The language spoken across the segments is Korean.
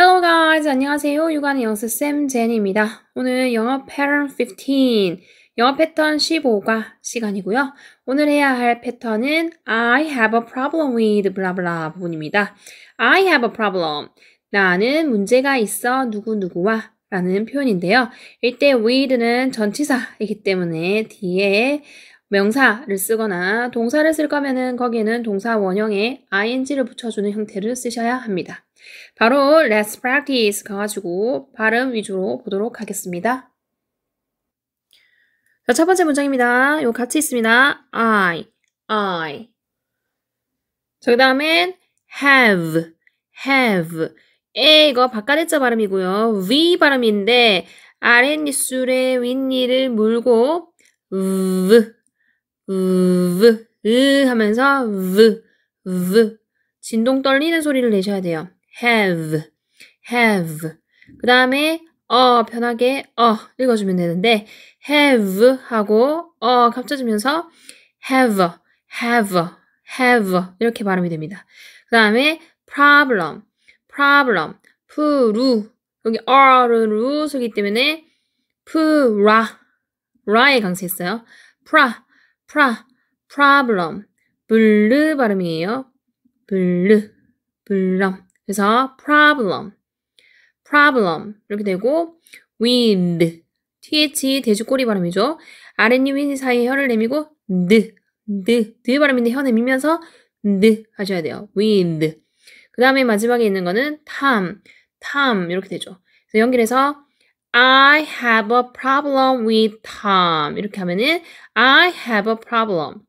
Hello guys, 안녕하세요. 육아는 영수쌤 제니입니다. 오늘 영어 pattern 15, 영어 패턴 15가 시간이고요. 오늘 해야 할 패턴은 I have a problem with 블라블라 부분입니다. I have a problem. 나는 문제가 있어 누구누구와 라는 표현인데요. 이때 with는 전치사이기 때문에 뒤에 명사를 쓰거나 동사를 쓸 거면은 거기에는 동사 원형에 ing를 붙여주는 형태를 쓰셔야 합니다. 바로 Let's practice 가가지고 발음 위주로 보도록 하겠습니다. 자, 첫 번째 문장입니다. 이거 같이 있습니다. I. 자, 그 다음엔 have. 이거 바깥에자 발음이고요. V 발음인데 아랫입술에 윗니를 물고 하면서 진동 떨리는 소리를 내셔야 돼요. have. 그 다음에 편하게 읽어주면 되는데 have 하고 합쳐지면서 have 이렇게 발음이 됩니다. 그 다음에 problem 푸루 여기 r로 쓰기 때문에 라에 강세했어요. problem 블르 발음이에요. 블럼 그래서 problem 이렇게 되고 with th 돼지꼬리 발음이죠. 아랫입 윗입 사이에 혀를 내미고 드 발음인데 혀 내미면서 하셔야 돼요. with 그 다음에 마지막에 있는 거는 Tom 이렇게 되죠. 그래서 연결해서 I have a problem with Tom 이렇게 하면은 I have a problem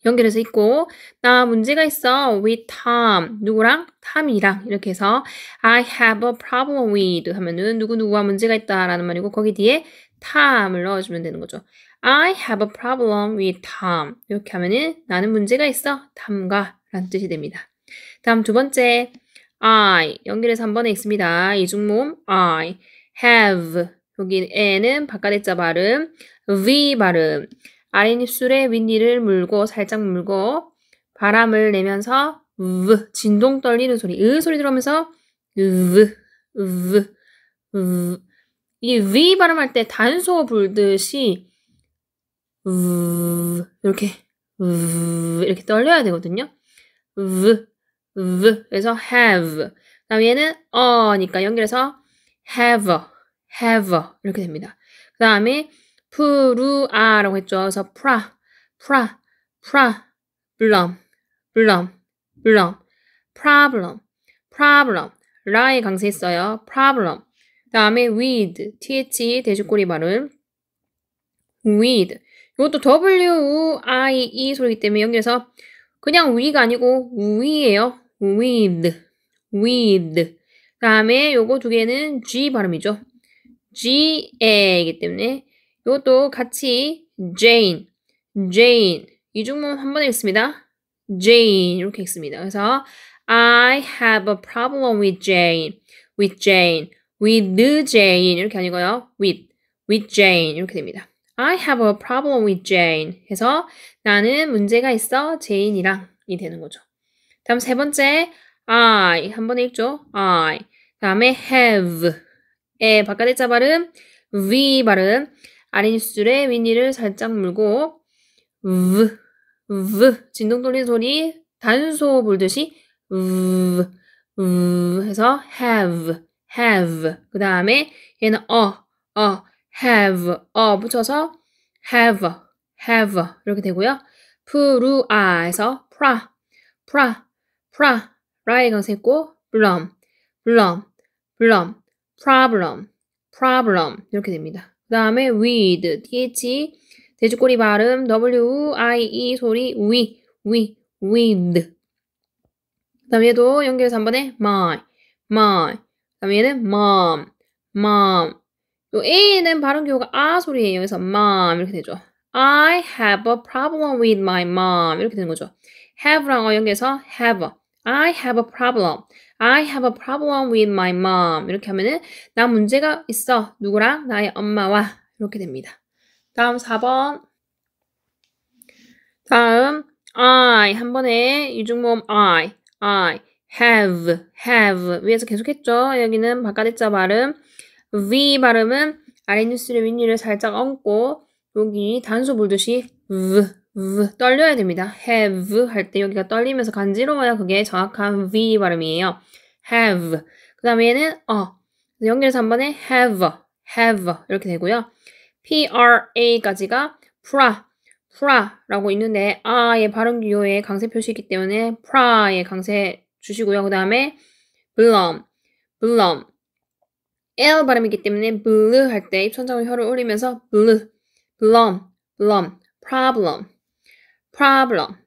연결해서 있고 나 문제가 있어 with Tom 누구랑? 탐이랑 이렇게 해서 I have a problem with 하면은 누구누구와 문제가 있다라는 말이고 거기 뒤에 Tom을 넣어주면 되는 거죠. I have a problem with Tom 이렇게 하면은 나는 문제가 있어 탐과 라는 뜻이 됩니다. 다음 두 번째 I 연결해서 한 번에 있습니다. 이중모음 I have 여기 N은 바깥에자 발음 V 발음 아랫입술에 윗니를 물고 살짝 물고 바람을 내면서 진동 떨리는 소리 소리 들어오면서 이 V 발음할 때 단소 불듯이 이렇게 떨려야 되거든요. 그래서 have 그다음 얘는 니까 연결해서 have 이렇게 됩니다. 그 다음에 푸루아라고 했죠. 그래서 블럼 problem 라에 강세했어요. problem 그 다음에 with th 돼지꼬리 발음 with 이것도 w-i-e 소리이기 때문에 연결해서 그냥 위가 아니고 위예요. with 그 다음에 요거 두 개는 g 발음이죠. g이기 때문에 이것도 같이 Jane 이중모음 한 번에 읽습니다. Jane 이렇게 읽습니다. 그래서 I have a problem with Jane with Jane 이렇게 아니고요. with Jane 이렇게 됩니다. I have a problem with Jane 해서 나는 문제가 있어 제인이랑이 되는 거죠. 다음 세 번째 I 한 번에 읽죠. I 다음에 have 바깥에자 발음 V 발음 아랫입술에 윗니를 살짝 물고 진동 돌리는 소리 단소 불듯이 해서 have 그 다음에 얘는 have 붙여서 have 이렇게 되고요. 푸루아에서 라에 강세했고 블럼 problem 이렇게 됩니다. 그 다음에 with th 돼지꼬리 발음 w-i-e 소리 with 그 다음에 얘도 연결해서 한 번에 my 그 다음에 얘는 mom 요 a는 발음 기호가 아 소리예요. 그래서 mom 이렇게 되죠. I have a problem with my mom 이렇게 되는 거죠. have랑 연결해서 have I have a problem with my mom 이렇게 하면은 나 문제가 있어 누구랑? 나의 엄마와 이렇게 됩니다. 다음 4번 다음 I 한 번에 이중모음 I have. 위에서 계속했죠? 여기는 바깥의자 발음. V 발음은 아랫입술의 윗니를 살짝 얹고 여기 단수 불듯이 떨려야 됩니다. have 할 때 여기가 떨리면서 간지러워야 그게 정확한 V 발음이에요. have. 그 다음에 얘는 연결해서 한 번에 have 이렇게 되고요. pra까지가 pra라고 있는데 아의 발음 기호에 강세 표시이기 때문에 pra에 강세 주시고요. 그 다음에 blum L 발음이기 때문에 blue 할 때 입천장을 혀를 올리면서 blum problem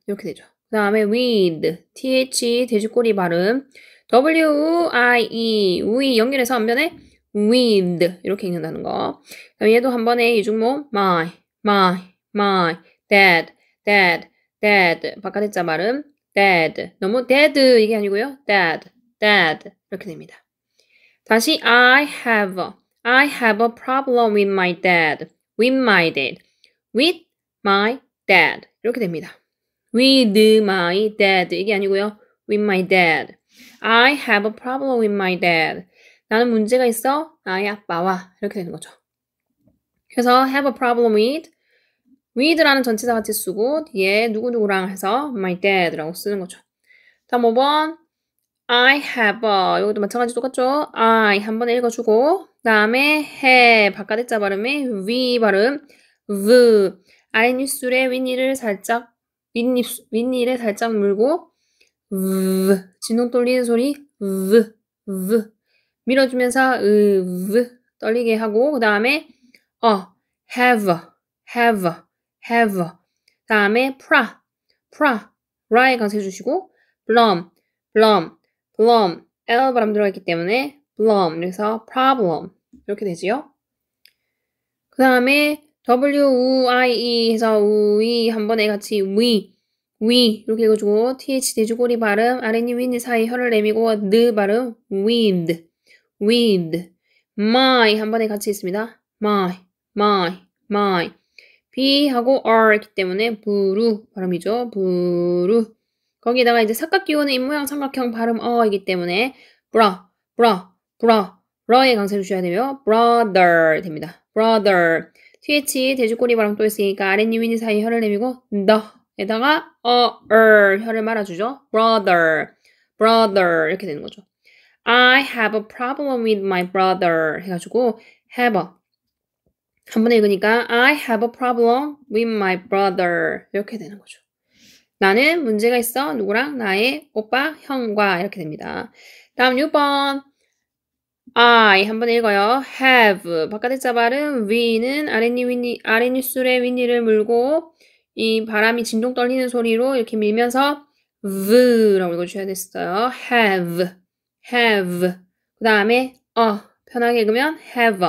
이렇게 되죠. 그 다음에 with th 돼지꼬리 발음 w-i-e we 연결해서 한 번에 with 이렇게 읽는다는 거. 그다음에 얘도 한 번에 이중모 my dad 바깥의 자 발음 dad 너무 dead 이게 아니고요. dad 이렇게 됩니다. 다시 I have a problem with my dad with my dad 이렇게 됩니다. with my dad 이게 아니고요. with my dad I have a problem with my dad 나는 문제가 있어 나의 아빠와 이렇게 되는 거죠. 그래서 have a problem with라는 전치사 같이 쓰고 뒤에 누구누구랑 해서 my dad라고 쓰는 거죠. 다음 5번 I have 이것도 마찬가지 똑같죠. I 한 번에 읽어주고 그 다음에 he 바깥의 자 발음에 v 발음 v 아랫입술에 윗니를 살짝 물고 진동 떨리는 소리 밀어주면서 떨리게 하고 그 다음에 have 다음에 ra에 강세 주시고 blum L 발음 들어있기 때문에 blum 그래서 problem 이렇게 되지요. 그 다음에 W-U-I-E 해서 we 한 번에 같이 we 이렇게 읽어주고 th 돼지꼬리 발음 아랫입 윗입 사이 혀를 내미고 the 발음 wind my 한 번에 같이 있습니다. my B 하고 R 있기 때문에 부루 발음이죠. 부루 거기다가 이제 삼각기호는 입모양 삼각형 발음 이기 때문에 브라의 강세 주셔야 되고요. brother 됩니다. brother th 돼지꼬리 발음 또 있으니까 아랫입 윗입 사이 혀를 내미고 에다가 혀를 말아주죠. brother 이렇게 되는 거죠. I have a problem with my brother 해가지고 have 한 번에 읽으니까 I have a problem with my brother 이렇게 되는 거죠. 나는 문제가 있어 누구랑? 나의 오빠, 형과 이렇게 됩니다. 다음 6번 I 한 번에 읽어요. have 바깥의 자 발음 V는 아랫입술에 윗니를 물고 이 바람이 진동 떨리는 소리로 이렇게 밀면서 V라고 읽어주셔야 됐어요. have 그 다음에 편하게 읽으면 have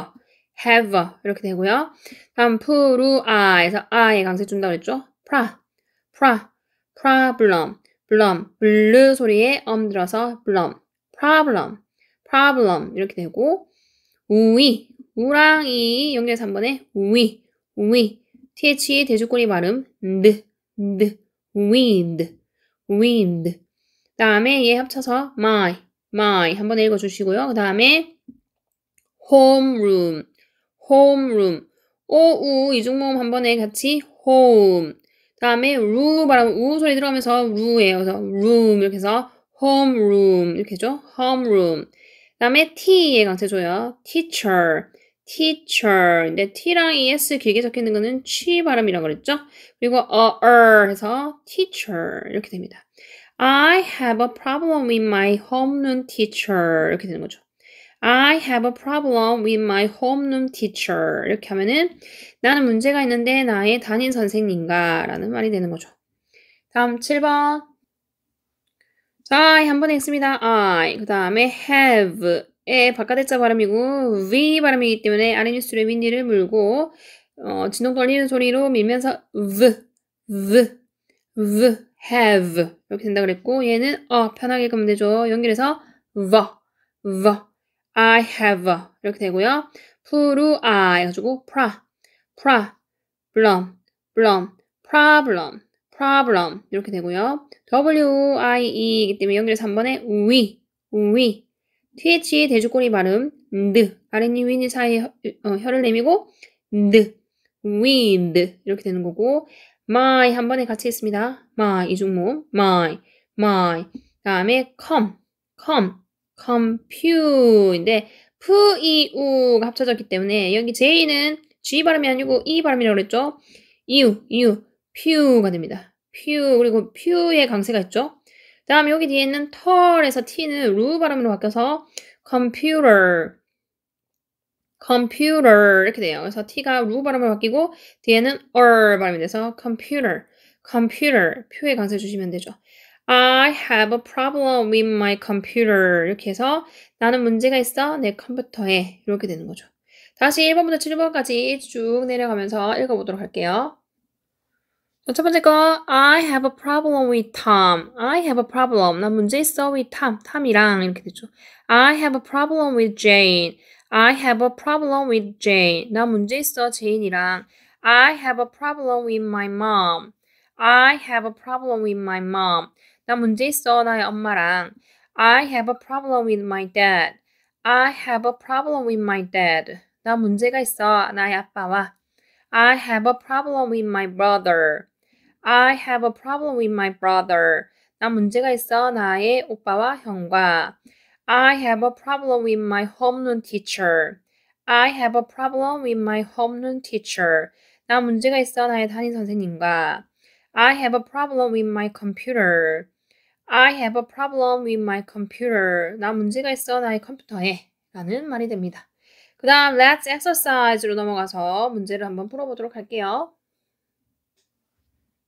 이렇게 되고요. 다음 프루아에서 아에 강세 준다고 그랬죠. problem 블루 소리에 들어서 problem 이렇게 되고 우랑 이 연결해서 한 번에 we th 돼지꼬리 발음 wind 다음에 얘 합쳐서 my 한 번에 읽어주시고요. 그 다음에 homeroom 오우 이중모음 한 번에 같이 home 다음에 루 발음 우 소리 들어가면서 루예요. 그래서 room 이렇게 해서 homeroom 이렇게 해죠. homeroom 다음에 t에 강세 줘요. teacher 근데 t랑 es 길게 적혀있는 거는 취 발음이라고 그랬죠. 그리고 해서 teacher 이렇게 됩니다. I have a problem with my homeroom teacher 이렇게 되는 거죠. I have a problem with my homeroom teacher 이렇게 하면은 나는 문제가 있는데 나의 담임 선생님과 라는 말이 되는 거죠. 다음 7번 자, 한 번에 읽습니다. I 그 다음에 have의 바깥의 자 발음이고 V 발음이기 때문에 아랫입술에 윗니를 물고 진동 떨리는 소리로 밀면서 have 이렇게 된다 그랬고 얘는 편하게 읽으면 되죠. 연결해서 I have 이렇게 되고요. 프루아 해가지고 blum problem problem 이렇게 되고요. wie이기 때문에 연결 3번에 we th 대주꼬리 발음 드 아랫니 윗니 사이에 혀를 내미고 드 wind 이렇게 되는 거고 my 한 번에 같이 있습니다. my 이중모 my 다음에 compute인데 푸이우가 합쳐졌기 때문에 여기 J는 G 발음이 아니고 E 발음이라고 그랬죠? pew가 됩니다. pew 그리고 pew의 강세가 있죠? 다음 여기 뒤에 있는 털에서 T는 루 발음으로 바뀌어서 computer 이렇게 돼요. 그래서 T가 루 발음으로 바뀌고 뒤에는 발음이 돼서 computer 표의 강세 주시면 되죠. I have a problem with my computer 이렇게 해서 나는 문제가 있어 내 컴퓨터에 이렇게 되는 거죠. 다시 1번부터 7번까지 쭉 내려가면서 읽어보도록 할게요. 첫 번째 거 I have a problem with Tom. I have a problem. 나 문제 있어 with Tom. 탐이랑 이렇게 되죠. I have a problem with Jane. I have a problem with Jane. 나 문제 있어 제인이랑. I have a problem with my mom. I have a problem with my mom. 나 문제 있어 나의 엄마랑. I have a problem with my dad. I have a problem with my dad. 나 문제가 있어 나의 아빠와. I have a problem with my brother. I have a problem with my brother. 나 문제가 있어 나의 오빠와 형과. I have a problem with my homeroom teacher. I have a problem with my homeroom teacher. 나 문제가 있어 나의 담임 선생님과. I have a problem with my computer. I have a problem with my computer. 나 문제가 있어 나의 컴퓨터에 라는 말이 됩니다. 그 다음 let's exercise로 넘어가서 문제를 한번 풀어보도록 할게요.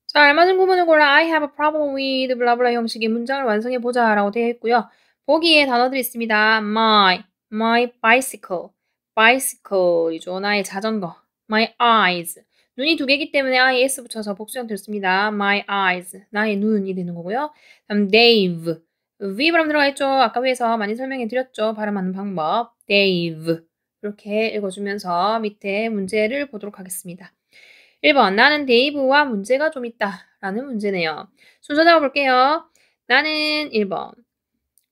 자, 알맞은 구문을 골라 I have a problem with 블라블라 형식의 문장을 완성해보자 라고 되어 있고요. 보기에 단어들이 있습니다. my bicycle이죠. 나의 자전거. my eyes. 눈이 두 개이기 때문에 is 붙여서 복수 형태로 씁니다. my eyes. 나의 눈이 되는 거고요. 다음 Dave. V 발음 들어가 있죠. 아까 위에서 많이 설명해 드렸죠. 발음하는 방법. Dave. 이렇게 읽어주면서 밑에 문제를 보도록 하겠습니다. 1번 나는 데이브와 문제가 좀 있다 라는 문제네요. 순서 잡아볼게요. 나는 1번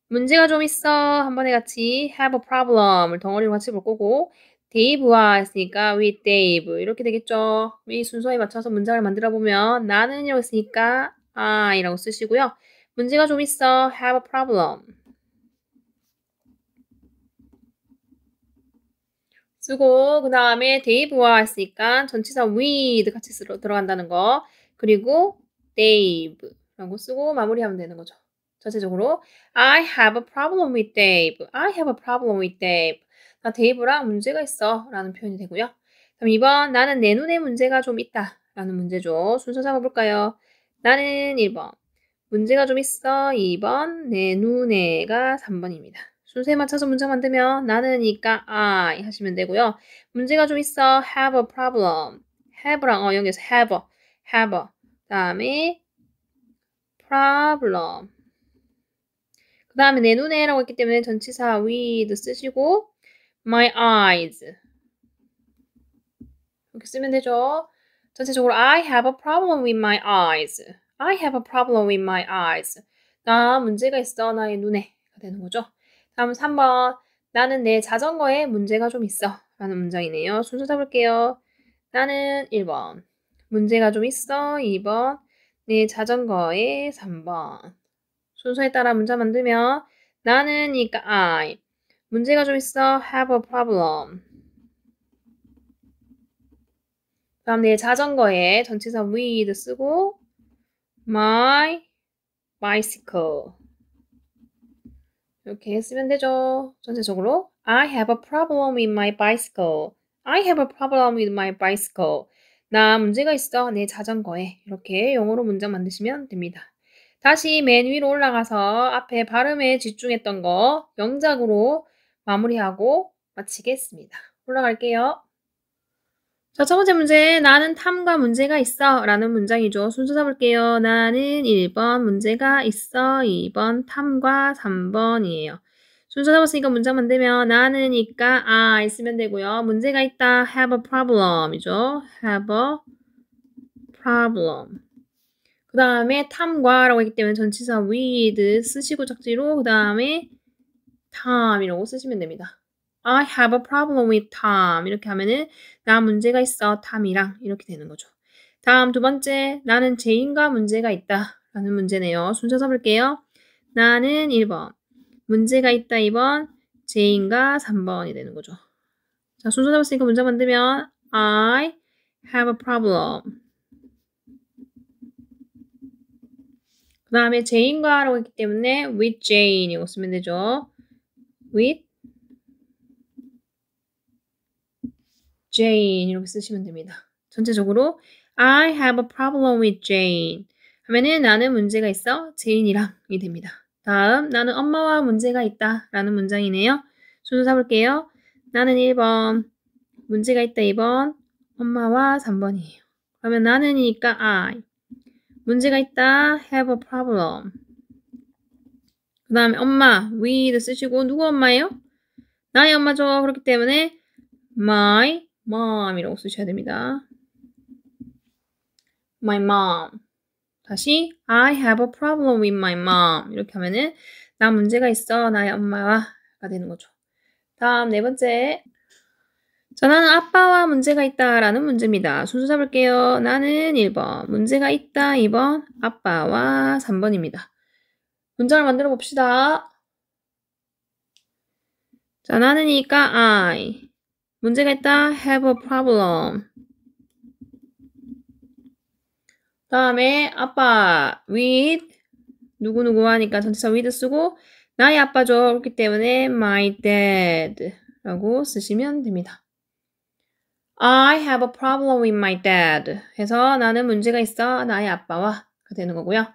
문제가 좀 있어 한 번에 같이 have a problem을 덩어리로 같이 볼 거고 데이브와 했으니까 with Dave 이렇게 되겠죠. 이 순서에 맞춰서 문장을 만들어 보면 나는 이라고 했으니까 I라고 쓰시고요. 문제가 좀 있어 have a problem 쓰고 그 다음에 데이브와 했으니까 전치사 with 같이 들어간다는 거 그리고 Dave라고 쓰고 마무리하면 되는 거죠. 전체적으로 I have a problem with Dave. I have a problem with Dave. 나 데이브랑 문제가 있어 라는 표현이 되고요. 그럼 2번 나는 내 눈에 문제가 좀 있다 라는 문제죠. 순서 잡아볼까요? 나는 1번 문제가 좀 있어 2번 내 눈에가 3번입니다. 순서에 맞춰서 문장 만들면 나는이니까 I 하시면 되고요. 문제가 좀 있어 have a problem. have랑 여기서 have 다음에 problem 그 다음에 내 눈에라고 했기 때문에 전치사 with 쓰시고 my eyes 이렇게 쓰면 되죠. 전체적으로 I have a problem with my eyes. I have a problem with my eyes. 나 문제가 있어 나의 눈에가 되는 거죠. 다음 3번 나는 내 자전거에 문제가 좀 있어 라는 문장이네요. 순서 잡을게요. 나는 1번 문제가 좀 있어 2번 내 자전거에 3번 순서에 따라 문장 만들면 나는이니까 I 문제가 좀 있어 have a problem 다음 내 자전거에 전치사 with 쓰고 my bicycle 이렇게 쓰면 되죠. 전체적으로 I have a problem with my bicycle. I have a problem with my bicycle. 나 문제가 있어 내 자전거에 이렇게 영어로 문장 만드시면 됩니다. 다시 맨 위로 올라가서 앞에 발음에 집중했던 거 영작으로 마무리하고 마치겠습니다. 올라갈게요. 자, 첫 번째 문제. 나는 탐과 문제가 있어 라는 문장이죠. 순서 잡을게요. 나는 1번 문제가 있어 2번 탐과 3번이에요. 순서 잡았으니까 문장 만들면 나는이니까 I 쓰면 되고요. 문제가 있다 have a problem이죠. have a problem 그 다음에 탐과라고 했기 때문에 전치사 with 쓰시고 적지로 그 다음에 Tom이라고 쓰시면 됩니다. I have a problem with Tom. 이렇게 하면은 나 문제가 있어 탐이랑 이렇게 되는 거죠. 다음 두 번째, 나는 제인과 문제가 있다 라는 문제네요. 순서 써볼게요. 나는 1번, 문제가 있다 2번, 제인과 3번이 되는 거죠. 자, 순서 잡았으니까 문장 만들면 I have a problem. 그 다음에 제인과라고 했기 때문에 with Jane 이거 쓰면 되죠. with Jane 이렇게 쓰시면 됩니다. 전체적으로 I have a problem with Jane 하면은 나는 문제가 있어 제인이랑이 됩니다. 다음 나는 엄마와 문제가 있다 라는 문장이네요. 순서 잡을게요. 나는 1번, 문제가 있다 2번, 엄마와 3번이에요. 그러면 나는이니까 I, 문제가 있다 have a problem. 그 다음에 엄마 with 쓰시고 누구 엄마예요? 나의 엄마죠. 그렇기 때문에 my mom이라고 쓰셔야 됩니다. my mom. 다시 I have a problem with my mom. 이렇게 하면은 나 문제가 있어 나의 엄마와가 되는 거죠. 다음 네 번째. 자, 나는 아빠와 문제가 있다 라는 문제입니다. 순서 잡을게요. 나는 1번, 문제가 있다 2번, 아빠와 3번입니다. 문장을 만들어 봅시다. 자, 나는이니까 I, 문제가 있다 have a problem. 다음에 아빠 with 누구누구 하니까 전치사 with 쓰고 나의 아빠죠. 그렇기 때문에 my dad 라고 쓰시면 됩니다. I have a problem with my dad 해서 나는 문제가 있어 나의 아빠와 되는 거고요.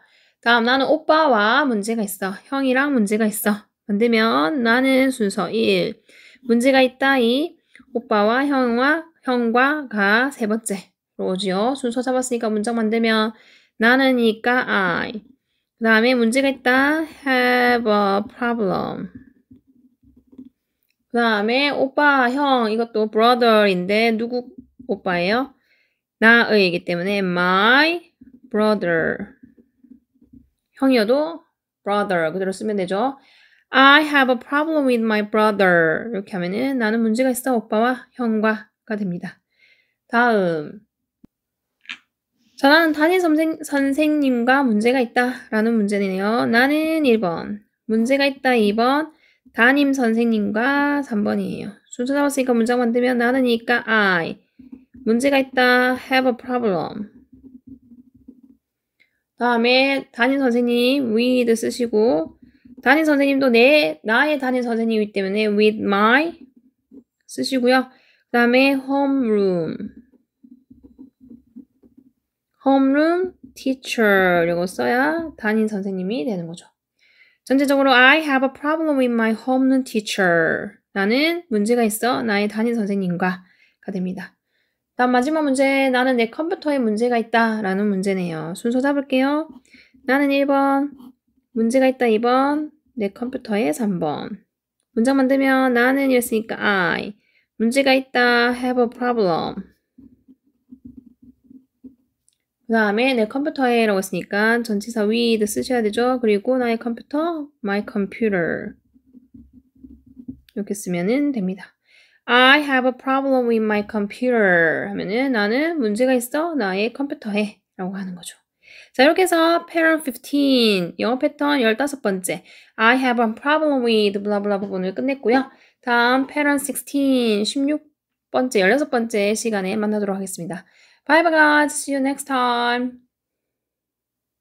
다음 나는 오빠와 문제가 있어 형이랑 문제가 있어 만들면 나는 순서 1 문제가 있다 2 오빠와 형과가 세 번째로 오지요. 순서 잡았으니까 문장 만들면 나는이니까 I 그 다음에 문제가 있다 have a problem 그 다음에 오빠, 형 이것도 brother인데 누구 오빠예요? 나의이기 때문에 my brother 형이어도 brother 그대로 쓰면 되죠. I have a problem with my brother 이렇게 하면은 나는 문제가 있어 오빠와 형과가 됩니다. 다음 자, 나는 담임 선생님과 문제가 있다 라는 문제네요. 나는 1번 문제가 있다 2번 담임 선생님과 3번이에요. 순서 잡았으니까 문장 만들면 나는이니까 I 문제가 있다 have a problem 다음에 담임 선생님 with 쓰시고 담임 선생님도 나의 담임 선생님이기 때문에 with my 쓰시고요. 그 다음에 homeroom teacher 이라고 써야 담임 선생님이 되는 거죠. 전체적으로 I have a problem with my homeroom teacher. 나는 문제가 있어 나의 담임 선생님과가 됩니다. 다음 마지막 문제. 나는 내 컴퓨터에 문제가 있다 라는 문제네요. 순서 잡을게요. 나는 1번, 문제가 있다 2번, 내 컴퓨터에 3번. 문장 만들면 나는 이랬으니까 I, 문제가 있다 have a problem. 그 다음에 내 컴퓨터에 라고 했으니까 전치사 with 쓰셔야 되죠. 그리고 나의 컴퓨터, my computer 이렇게 쓰면 됩니다. I have a problem with my computer 하면은 나는 문제가 있어 나의 컴퓨터에 라고 하는 거죠. 자, 이렇게 해서 pattern 15 영어 패턴 15번째 I have a problem with 블라블라 부분을 끝냈고요. 다음 pattern 16 16번째 16번째 시간에 만나도록 하겠습니다. Bye bye guys. See you next time.